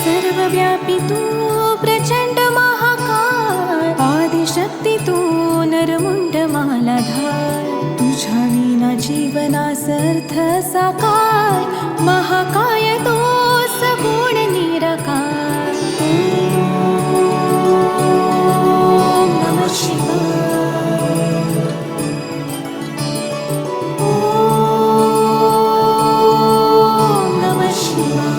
सर्वव्यापी तू प्रचंड महाकाय, आदिशक्ती तू नरमुंड मालाधार, तुझ्या विना जीवनास अर्थ साकार, महाकाय तो सगुण निराकार. ओम नमः शिवाय. ओम नमः शिवाय.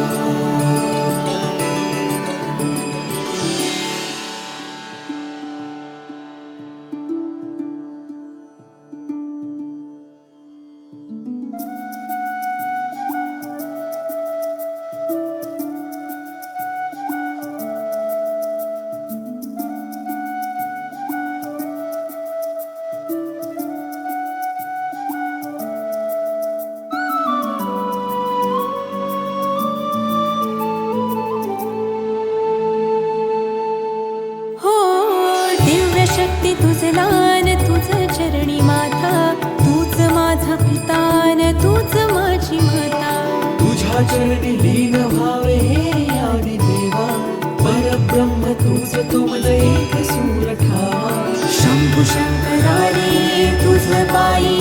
शक्ती तुझ लान, तुझ चरणी माता, तूच माझा पितान, तूच माझी माता. तुझ्या चरणी लीन व्हावे हे आदि देवा, परब्रह्म तूच तुमज एक सूर ठावा. शंभू शंकरारी तुझ पायी